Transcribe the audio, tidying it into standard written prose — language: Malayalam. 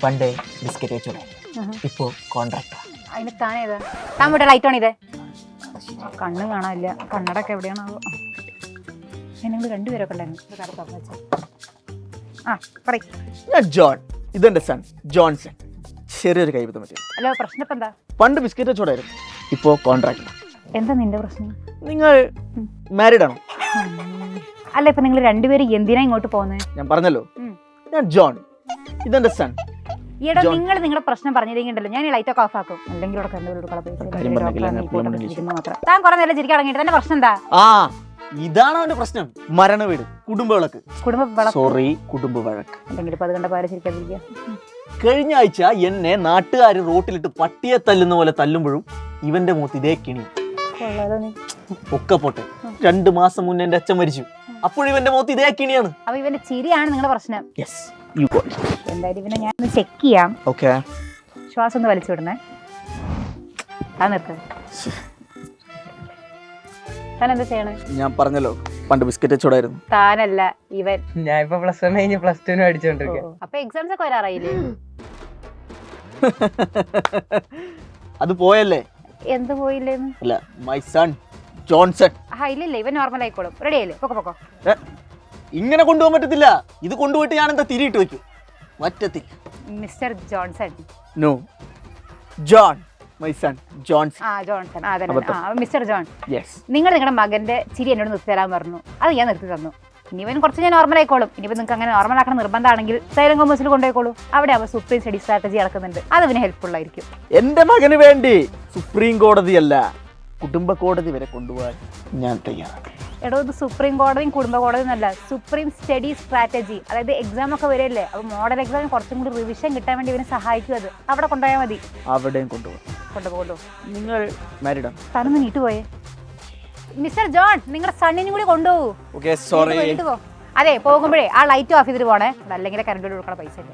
പണ്ട് ബിസ്ക്കറ്റ് വെച്ചോളൂ, ഇപ്പോ കോൺട്രാക്ട്. അതിന് താനേതാ? താൻ വിട്ട ലൈറ്റ് ഓൺ ഇതേ. കണ്ണ് കാണാനില്ല, കണ്ണടൊക്കെ എവിടെയാണാവോ? നിങ്ങൾ രണ്ടുപേരൊക്കെ ഉണ്ടായിരുന്നു. ആ പറയും. ഞാൻ ജോൺ, ഇതെന്റെ സൺ ജോൺസൺ. ചെറിയൊരു കൈവിധം പറ്റി. അല്ലോ, പ്രശ്നം ഇപ്പം എന്താ? പണ്ട് ബിസ്ക്കറ്റ് വെച്ചോടായിരുന്നു, ഇപ്പോ കോൺട്രാക്ട്. എന്താ നിന്റെ പ്രശ്നം? നിങ്ങൾ മാരീഡ് ആണോ? അല്ല, ഇപ്പൊ നിങ്ങൾ രണ്ടുപേരും എന്തിനാ ഇങ്ങോട്ട് പോകുന്നത്? ഞാൻ പറഞ്ഞല്ലോ, ഞാൻ ജോൺ, ഇതെന്റെ സൺ. ഈയിടെ നിങ്ങൾ നിങ്ങളുടെ പ്രശ്നം പറഞ്ഞില്ലെങ്കിണ്ടല്ലോ ഞാൻ ഈ ലൈറ്റ് ഒക്കെ ഓഫ് ആക്കും. അല്ലെങ്കിൽ ഇവിടെ താൻ കുറെ നേരം ചിരിക്കാൻ തുടങ്ങിയിട്ട് തന്നെ പ്രശ്നം എന്താ? ആ, ഇതാണ് അവന്റെ പ്രശ്നം. മരണ വീട്, കുടുംബ വിളക്ക്. സോറി, കുടുംബ വഴക്ക്. അല്ലെങ്കിൽ ഇപ്പൊ അത് കണ്ട പാര ചിരിക്കാതിരിക്കുക. കഴിഞ്ഞ ആഴ്ച എന്നെ നാട്ടുകാർ റോട്ടിലിട്ട് പട്ടിയെ തല്ലുന്ന പോലെ തല്ലുമ്പോഴും ഇവന്റെ മുഖത്ത് ഇതേ കിണി. ഒക്കെ പോട്ടെ, 2 മാസം മുന്നേ എന്റെ അച്ഛൻ മരിച്ചു, അപ്പോഴും ഇവന്റെ മുഖത്ത് ഇതേ കിണിയാണ്. അപ്പൊ ഇവന്റെ ചിരിയാണ് നിങ്ങളുടെ പ്രശ്നം. Yes, you got. എന്തായാലും ഇവനെ ഞാൻ ഒന്ന് ചെക്ക് ചെയ്യാം. ഓക്കേ, ശ്വാസം ഒന്ന് വലിച്ചു വിടണേ. താൻ നിർത്ത്. താൻ എന്താ ചെയ്യണേ? ഞാൻ പറഞ്ഞല്ലോ, പണ്ട് ബിസ്ക്കറ്റ് വെച്ചോടായിരുന്നു. താനല്ല ഇവൻ. ഞാൻ ഇപ്പൊ +1 കഴിഞ്ഞ് +2 അടിച്ചോണ്ടിരിക്കുക. അപ്പൊ എക്സാംസ് ഒക്കെ വരാറായില്ലേ? അത് പോയല്ലേ? എന്ത് പോയില്ലേന്ന്? അല്ല, മൈ സൺ ജോൺസൺ. ഇല്ല, ഇവൻ നോർമൽ ആയിക്കോളും. റെഡി ആയില്ലേ? പൊക്കോ. ഇങ്ങനെ കൊണ്ടുപോകാൻ പറ്റത്തില്ല. ഇത് കൊണ്ടുപോയിട്ട് ഞാൻ എന്താ തിരിയിട്ട് വെക്കും? പറ്റത്തില്ല. Mister Johnson. No, John, my son Johnson. Johnson. Mister John, yes. നിങ്ങൾ നിങ്ങളുടെ മകന്റെ ചിരി എന്നോട് നിർത്തി തരാൻ പറഞ്ഞു. അത് ഞാൻ നിർത്തി തന്നു. ഇനി ഇവൻ കുറച്ച് ഞാൻ നോർമൽ ആയിക്കോളും. ഇനിയിപ്പോൾ നിങ്ങൾക്ക് അങ്ങനെ നോർമൽ ആക്കണം നിർബന്ധമാണെങ്കിൽ സൈലന്റ് കോമേഴ്സിൽ കൊണ്ടുപോയിക്കോളൂ. അവിടെ അവ സുപ്രീം സ്റ്റഡി സ്ട്രാറ്റജി നടക്കുന്നുണ്ട്. അത് അവന് ഹെൽപ്ഫുൾ ആയിരിക്കും. എന്റെ മകന് വേണ്ടി സുപ്രീം കോടതിയല്ല, കുടുംബ കോടതി വരെ കൊണ്ടുപോകാൻ ഞാൻ തയ്യാറാണ്. എടോ, ഇത് സുപ്രീം കോടതിയും കുടുംബ കോടതിയും എന്നല്ല, സുപ്രീം സ്റ്റഡി സ്ട്രാറ്റജി. അതായത് എക്സാം ഒക്കെ വരില്ലേ, അപ്പോൾ മോഡൽ എക്സാമിന് കുറച്ചും കൂടി റിവിഷൻ കിട്ടാൻ വേണ്ടി ഇവനെ സഹായിക്കും. അത് അവിടെ കൊണ്ടുപോയാൽ മതി. അവിടെയും കൊണ്ടുപോകും. നിങ്ങൾ മാരീഡ് ആണ്? തനൊന്ന് നീട്ടു പോയേ. മിസ്റ്റർ ജോൺ, നിങ്ങളുടെ സണ്ണിനും കൂടി കൊണ്ടുപോകൂ. Okay, sorry. അതെ, പോകുമ്പോഴേ ആ ലൈറ്റ് ഓഫ് ചെയ്തിട്ട് പോണേ, അല്ലെങ്കിൽ കറണ്ട് കൊടുക്കണ പൈസ ഇല്ല.